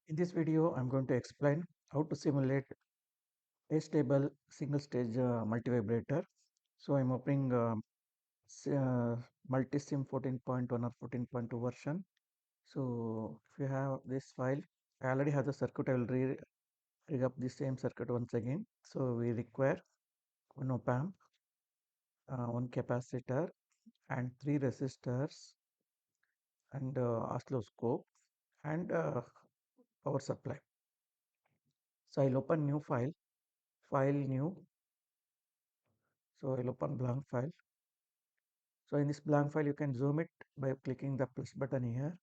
In this video, I'm going to explain how to simulate Astable single stage multivibrator. So I'm opening multisim 14.1 or 14.2 version. So if you have this file, I already have the circuit. I will rig up the same circuit once again. So we require one opamp, one capacitor, and three resistors, and oscilloscope, and power supply. So I'll open new file new. So I'll open blank file. So in this blank file, you can zoom it by clicking the plus button here,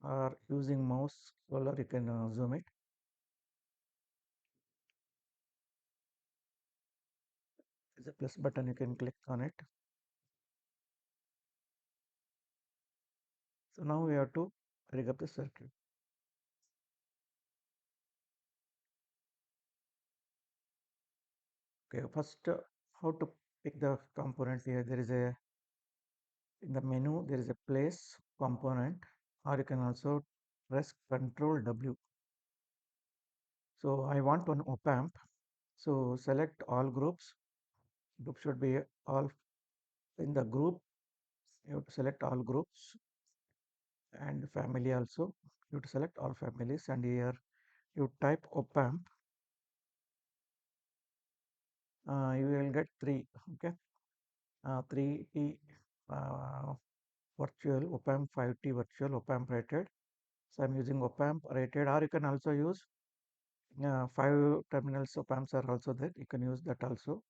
or using mouse scroller, you can zoom it. There's a plus button, you can click on it. So now we have to rig up the circuit. Okay, first how to pick the components here. There is a, in the menu, there is a place component, or you can also press Ctrl W. So I want one op amp. So select all groups. Group should be all in the group. You have to select all groups, and family also. You have to select all families, and here you type opamp. You will get three. Okay, 3T uh, virtual opamp, 5T virtual opamp rated. So I'm using opamp rated, or you can also use 5 terminals opamps are also there. You can use that also.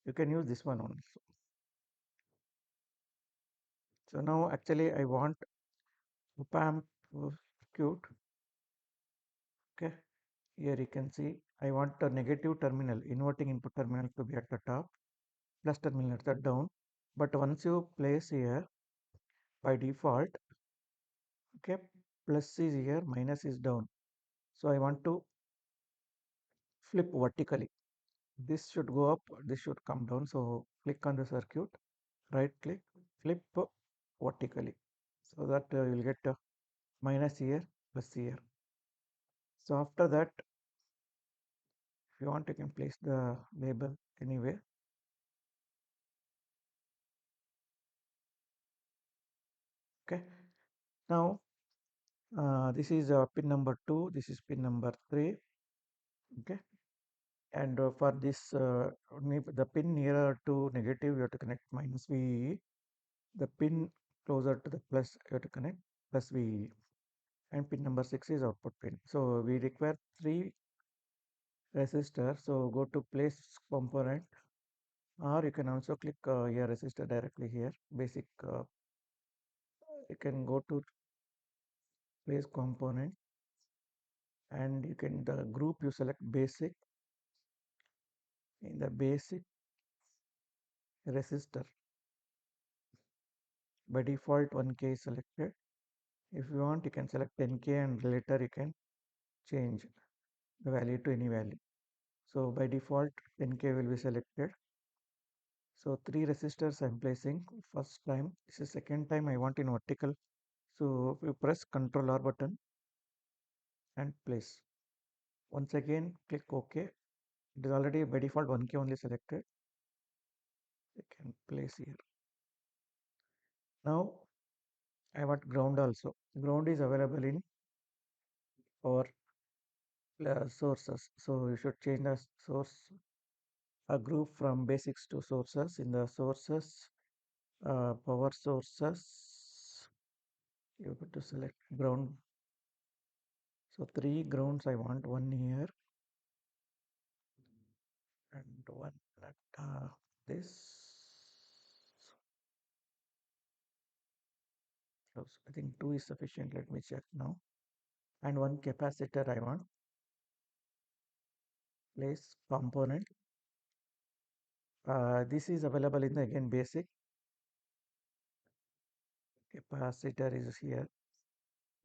You can use this one also. So now actually I want opamp circuit. Okay, here you can see I want a negative terminal, inverting input terminal to be at the top, plus terminal at the down. But once you place here, by default, okay, plus is here, minus is down. So I want to flip vertically. This should go up, this should come down. So click on the circuit, right click, flip vertically. So that you'll get minus here, plus here. So after that, if you want, you can place the label anywhere. Okay. Now this is pin number 2. This is pin number 3. Okay. And for this, the pin nearer to negative, you have to connect minus VEE. The pin closer to the plus, you have to connect plus VEE. And pin number 6 is output pin. So we require 3 resistors. So go to place component, or you can also click here resistor directly here. Basic, you can go to place component, and you can, the group you select basic. In the basic resistor, by default 1K is selected. If you want, you can select 10K, and later you can change the value to any value. So by default 10K will be selected. So 3 resistors I'm placing first time. This is second time I want in vertical. So you press Ctrl R button and place. Once again click OK. It is already by default 1K only selected. You can place here. Now I want ground also. Ground is available in our sources. So you should change the source, a group from basics to sources. In the sources, power sources, you have to select ground. So 3 grounds I want, one here and one at this. Close. I think 2 is sufficient. Let me check now. And one capacitor I want. Place component. This is available in the again basic. Capacitor is here.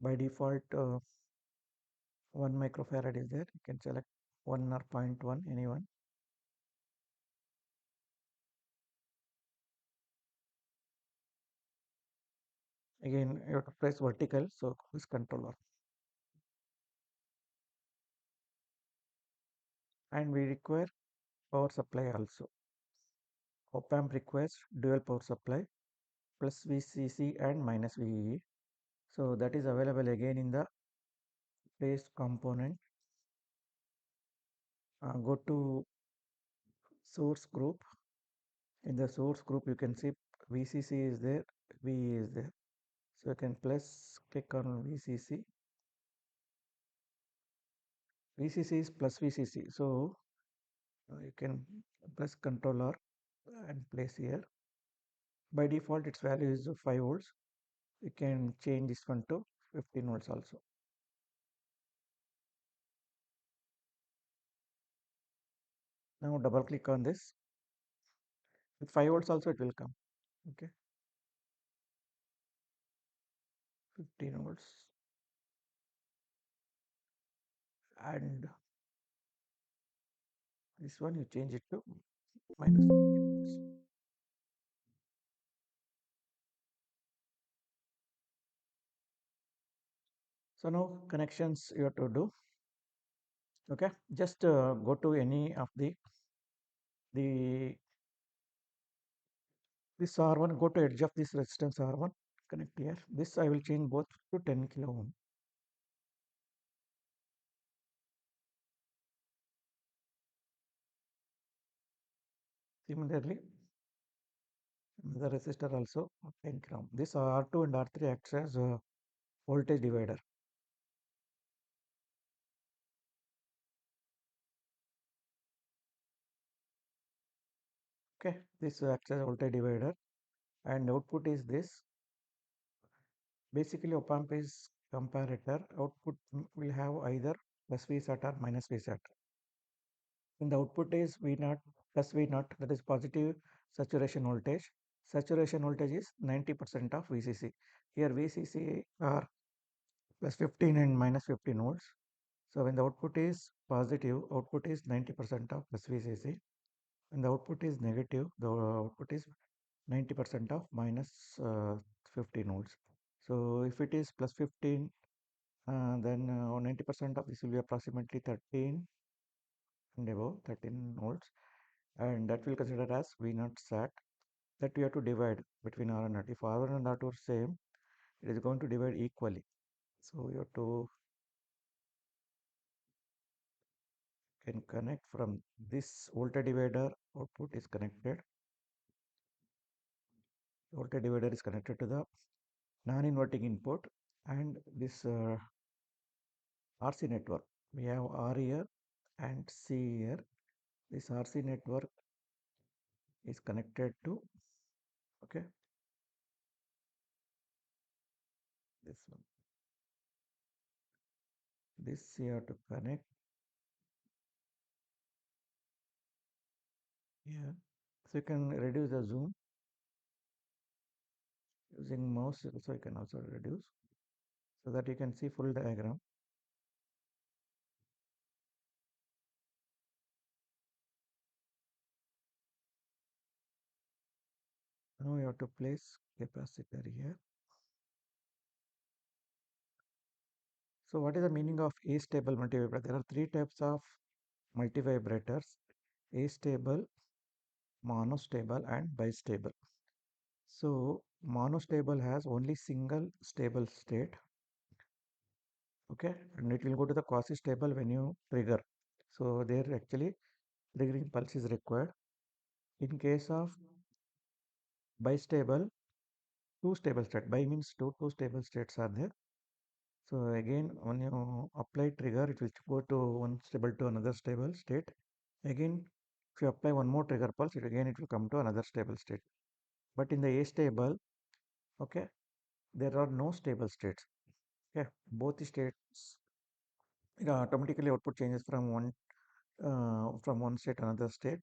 By default, 1 microfarad is there. You can select 1 or 0.1, anyone. Again, you have to press vertical, so this controller. And we require power supply also. Op-amp requires dual power supply plus VCC and minus VEE. So that is available again in the paste component. Go to source group. In the source group, you can see VCC is there, VE is there. So you can plus click on VCC. VCC is plus VCC. So you can press Ctrl R and place here. By default, its value is 5 volts. You can change this one to 15 volts also. Now double click on this. With 5 volts also it will come. Okay, 15 volts. And this one you change it to minus 15 volts. So now connections you have to do. Okay, just go to any of the this R1, go to edge of this resistance R1, connect here. This I will change both to 10 kilo ohm. Similarly, the resistor also 10 kilo ohm. This R2 and R3 acts as a voltage divider. Okay, this acts as a voltage divider, and output is this. Basically, op-amp is comparator. Output will have either plus Vsat or minus Vsat. When the output is V0 plus V0, that is positive saturation voltage. Saturation voltage is 90% of VCC. Here VCC are plus 15 and minus 15 volts. So when the output is positive, output is 90% of plus VCC. When the output is negative, the output is 90% of minus 15 volts. So if it is plus 15, then 90% of this will be approximately 13 and above 13 volts, and that will consider as V0 sat. That we have to divide between R and R. If R1 and R2 are same, it is going to divide equally. So you have to can connect from this voltage divider. Output is connected. Voltage divider is connected to the non-inverting input, and this RC network. We have R here and C here. This RC network is connected to, okay, this one. This you have to connect here. So you can reduce the zoom using mouse, so you can also reduce so that you can see full diagram. Now you have to place capacitor here. So what is the meaning of astable multivibrator? There are three types of multivibrators: astable, monostable, and bistable. So monostable has only single stable state, okay, and it will go to the quasi-stable when you trigger. So there actually triggering pulse is required. In case of bistable, two stable state. Bi means two stable states are there. So again, when you apply trigger, it will go to one stable to another stable state. Again, if you apply one more trigger pulse, it will come to another stable state. But in the astable, okay, there are no stable states. Okay, both the states, automatically output changes from one state to another state.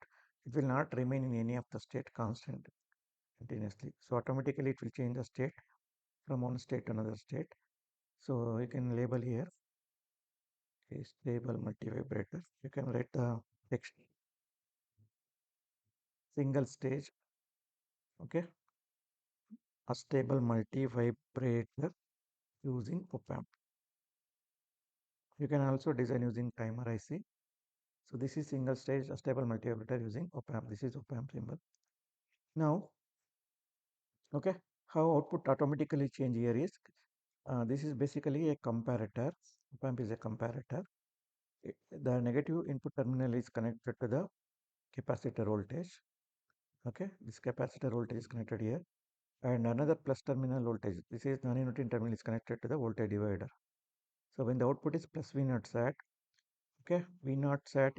It will not remain in any of the state constant continuously. So automatically it will change the state from one state to another state. So you can label here stable multivibrator. You can write the text single stage, okay, Astable Multivibrator using opamp. You can also design using timer IC. So this is single stage Astable Multivibrator using opamp. This is opamp symbol. Now, okay, how output automatically change here is this is basically a comparator. Opamp is a comparator. The negative input terminal is connected to the capacitor voltage. Okay, this capacitor voltage is connected here, and another plus terminal voltage. This is non-inverting terminal is connected to the voltage divider. So when the output is plus V naught sat, okay, V naught sat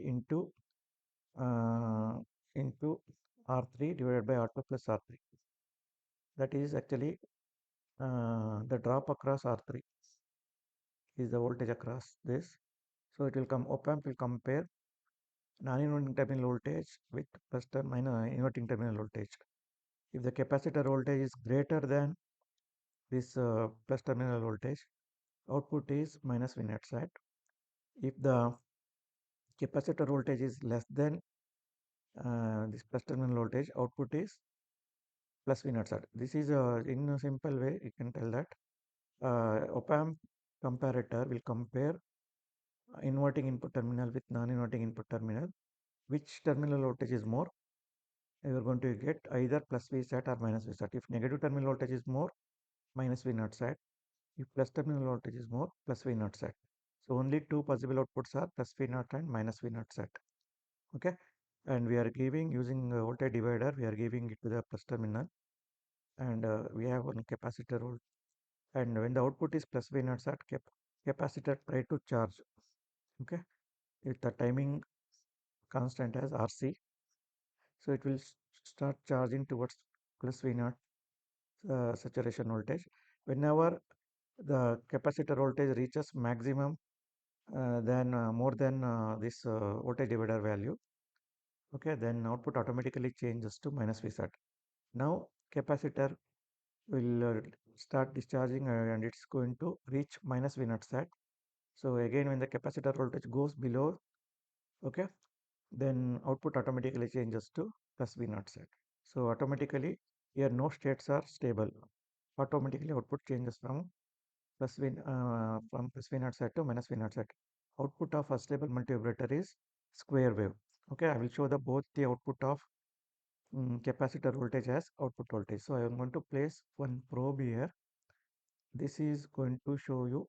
uh, into R3 divided by R2 plus R3. That is actually the drop across R3 is the voltage across this. So it will come, op-amp will compare non-inverting terminal voltage with plus minus inverting terminal voltage. If the capacitor voltage is greater than this plus terminal voltage, output is minus V naught sat. If the capacitor voltage is less than this plus terminal voltage, output is plus V naught sat. This is in a simple way you can tell that op-amp comparator will compare inverting input terminal with non-inverting input terminal. Which terminal voltage is more? You are going to get either plus V sat or minus V sat. If negative terminal voltage is more, minus V naught sat. If plus terminal voltage is more, plus V naught sat. So only two possible outputs are plus V naught and minus V naught sat. Okay, and we are giving using voltage divider. We are giving it to the plus terminal, and we have one capacitor volt. And when the output is plus V naught sat, capacitor try to charge. Okay, if the timing constant as RC, so it will start charging towards plus V naught saturation voltage. Whenever the capacitor voltage reaches maximum then more than this voltage divider value, okay, then output automatically changes to minus V sat. Now capacitor will start discharging and it's going to reach minus V naught sat. So again when the capacitor voltage goes below, okay, then output automatically changes to plus V naught sat. So automatically here no states are stable. Automatically output changes from plus V naught sat to minus V naught sat. Output of Astable multivibrator is square wave. Okay, I will show the both the output of capacitor voltage as output voltage. So I am going to place one probe here. This is going to show you.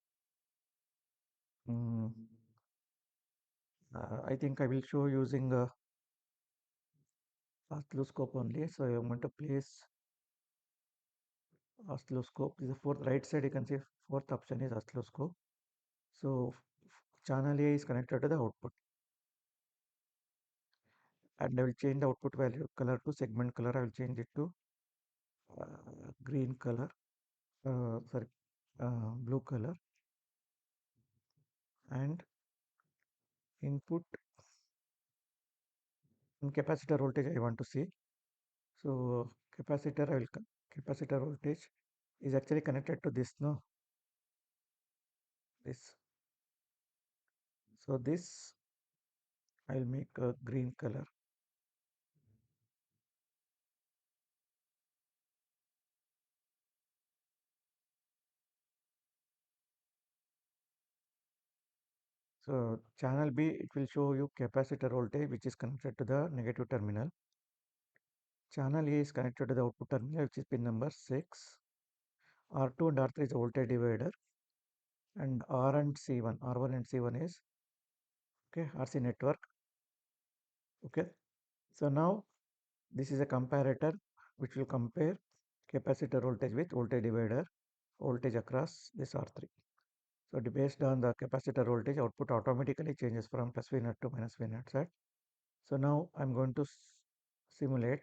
um, I think I will show using a oscilloscope only. So I am going to place oscilloscope. This is the fourth right side. You can see fourth option is oscilloscope. So channel A is connected to the output, and I will change the output value color to segment color. I will change it to green color. Sorry, blue color, and input and capacitor voltage I want to see. So capacitor capacitor voltage is actually connected to this, no, this. So this I will make a green color. So channel B, it will show you capacitor voltage which is connected to the negative terminal. Channel A is connected to the output terminal, which is pin number 6. R2 and R3 is a voltage divider, and R and C1, R1 and C1 is okay RC network. Okay, so now this is a comparator which will compare capacitor voltage with voltage divider voltage across this R3. So based on the capacitor voltage, output automatically changes from plus V naught to minus V naught sat. So now I'm going to simulate.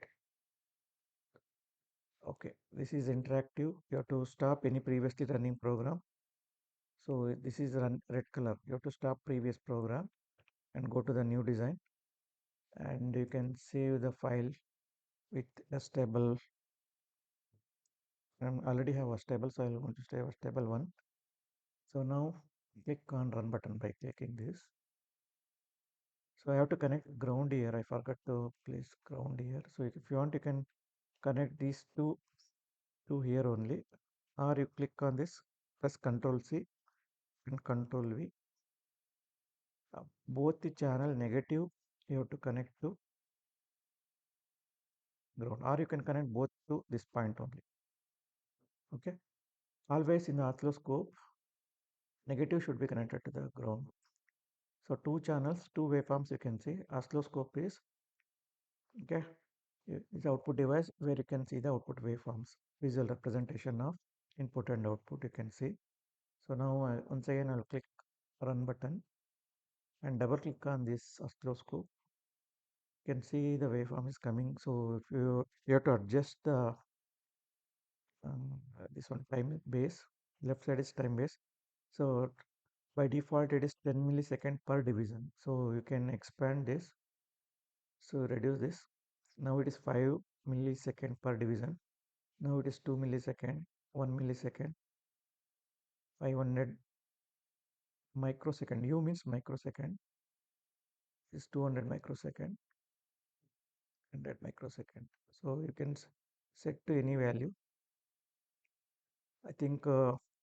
Okay, this is interactive. You have to stop any previously running program. So this is red color. You have to stop previous program and go to the new design, and you can save the file with Astable. I already have Astable, so I want to save Astable one. So now click on run button by clicking this. So I have to connect ground here. I forgot to place ground here. So if you want, you can connect these two to here only, or you click on this, press Control C and Control V. Both the channel negative you have to connect to ground, or you can connect both to this point only. Okay, always in the oscilloscope, negative should be connected to the ground. So two channels, two waveforms you can see. Oscilloscope is okay. Is output device where you can see the output waveforms, visual representation of input and output you can see. So now once again I'll click run button and double click on this oscilloscope. You can see the waveform is coming. So if you have to adjust the this one time base, left side is time base. So by default it is 10 millisecond per division. So you can expand this. So reduce this. Now it is 5 millisecond per division. Now it is 2 millisecond, 1 millisecond, 500 microsecond. U means microsecond is 200 microsecond, 100 microsecond. So you can set to any value. I think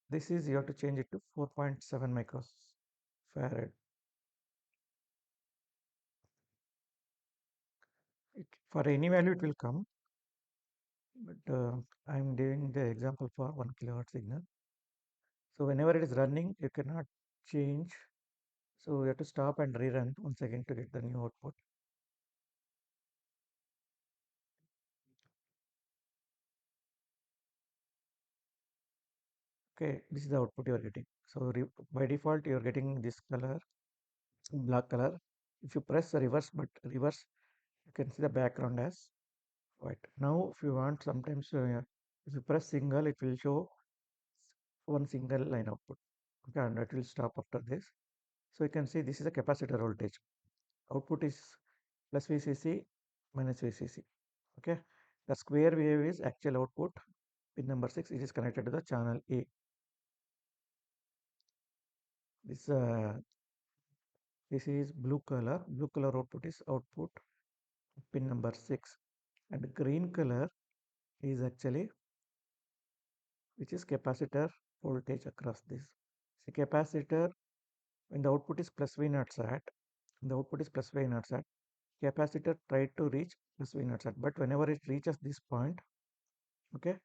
this is you have to change it to 4.7 microfarad. For any value it will come, but I'm doing the example for 1 kilohertz signal. So whenever it is running, you cannot change. So you have to stop and rerun once again to get the new output. Okay, this is the output you are getting. So by default you are getting this color, black color. If you press reverse, but reverse, you can see the background as white. Now if you want, sometimes if you press single, it will show one single line output. Okay, and it will stop after this. So you can see this is a capacitor voltage. Output is plus VCC minus VCC. Okay, the square wave is actual output. Pin number 6, it is connected to the channel A. This this is blue color. Blue color output is output pin number 6, and green color is actually which is capacitor voltage across this. See, capacitor, when the output is plus V naught sat, the output is plus V naught sat, capacitor tried to reach plus V naught sat, but whenever it reaches this point, okay,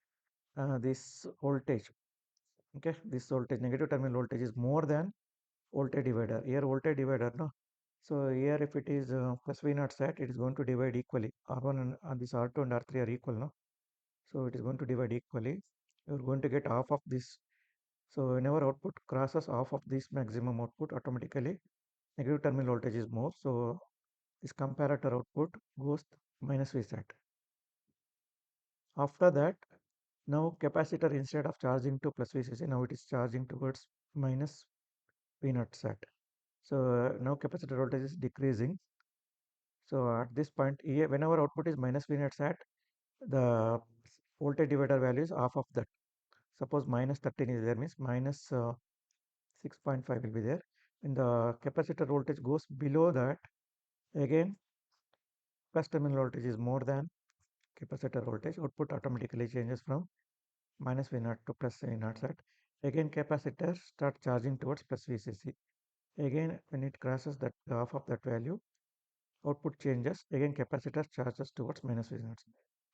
this voltage, okay, this voltage, negative terminal voltage is more than voltage divider. Here voltage divider, no. So here if it is plus V naught sat, it is going to divide equally. R1 and this R2 and R3 are equal, no. So it is going to divide equally. You are going to get half of this. So whenever output crosses half of this maximum output, automatically negative terminal voltage is more. So this comparator output goes minus V sat. After that, now capacitor, instead of charging to plus VCC, now it is charging towards minus V naught sat. So now capacitor voltage is decreasing. So at this point here, whenever output is minus V naught sat, the voltage divider value is half of that. Suppose minus 13 is there, means minus 6.5 will be there. When the capacitor voltage goes below that, again plus terminal voltage is more than capacitor voltage, output automatically changes from minus V naught to plus V naught sat. Again capacitor start charging towards plus VCC. Again when it crosses that half of that value, output changes. Again capacitor charges towards minus V naught.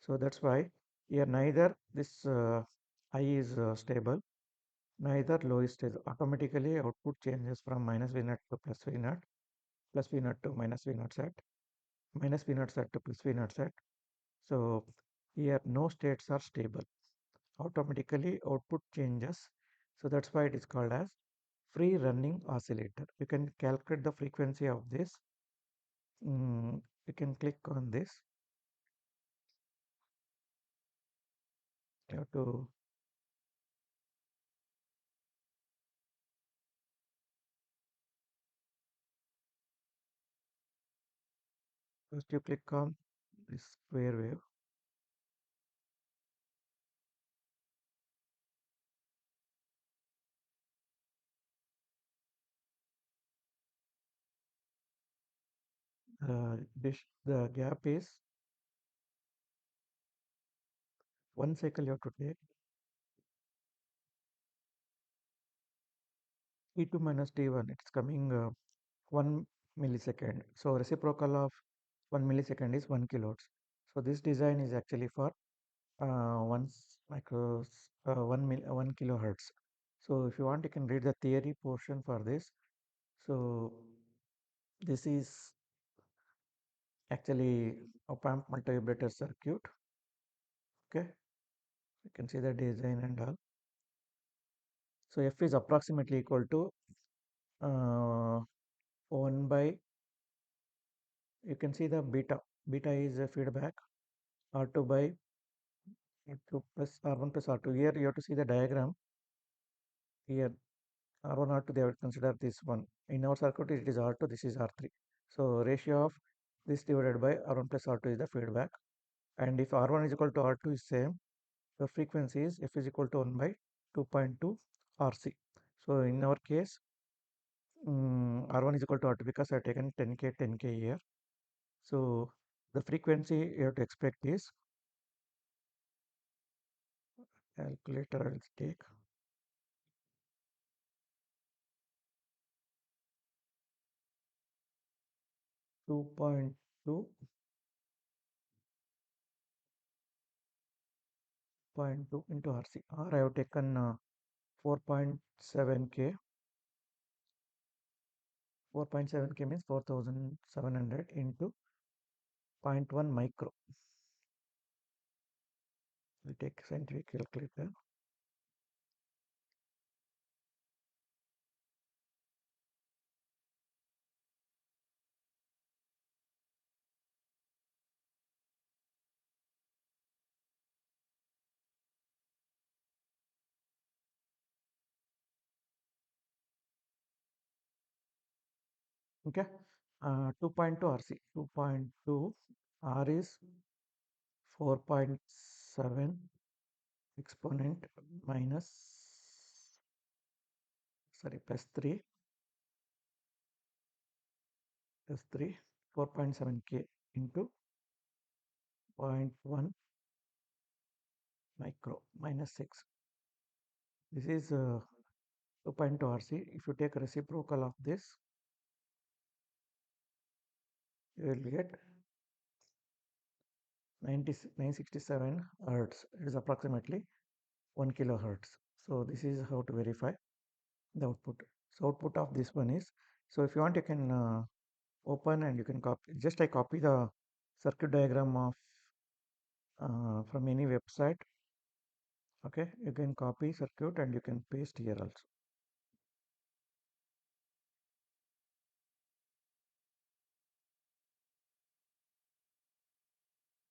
So that's why here neither this I is stable, neither low is stable. Automatically output changes from minus V naught to plus V naught, plus V naught to minus V naught sat, minus V naught sat to plus V naught sat. So here no states are stable. Automatically output changes. So that's why it is called as free running oscillator. You can calculate the frequency of this. You can click on this. You have to first you click on this square wave. The gap is 1 cycle you have to take. T2 minus T1, it's coming 1 millisecond. So reciprocal of 1 millisecond is 1 kilohertz. So this design is actually for 1 kilohertz. So if you want, you can read the theory portion for this. So this is actually opamp multivibrator circuit. Okay, you can see the design and all. So F is approximately equal to 1 by, you can see the beta. Beta is a feedback, R2 by R2 plus R1 plus R2. Here you have to see the diagram. Here R1, R2, they have consider this one. In our circuit, it is R2, this is R3. So ratio of this divided by R1 plus R2 is the feedback. And if R1 is equal to R2 is same, the frequency is F is equal to 1 by 2.2 RC. So in our case, R1 is equal to R2 because I have taken 10K, 10K here. So the frequency you have to expect is, calculator I will take 2.2 into RC, or I have taken 4.7K. 4.7K means 4700 into zero point 0.1 micro. We take scientific calculator. Okay, 2.2 RC. 2.2 R is 4.7 exponent minus, sorry, plus 3 plus 3, 4.7K into zero point 0.1 micro minus 6. This is 2.2 RC. If you take reciprocal of this, you will get 967 hertz. It is approximately 1 kilohertz. So this is how to verify the output. So output of this one is, so if you want, you can open and you can copy. Just I copy the circuit diagram of from any website. Okay, you can copy circuit and you can paste here also.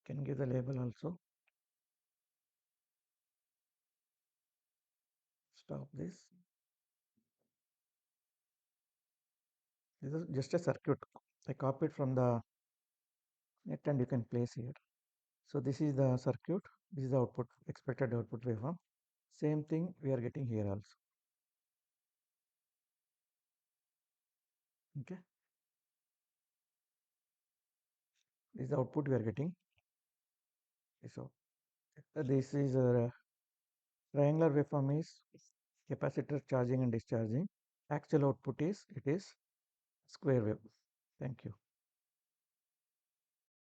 Can give the label also. Stop this. This is just a circuit. I copied from the net and you can place here. So this is the circuit. This is the output, expected output waveform. Same thing we are getting here also. Okay, this is the output we are getting. So this is a triangular waveform is capacitor charging and discharging. Actual output is, it is square wave. Thank you.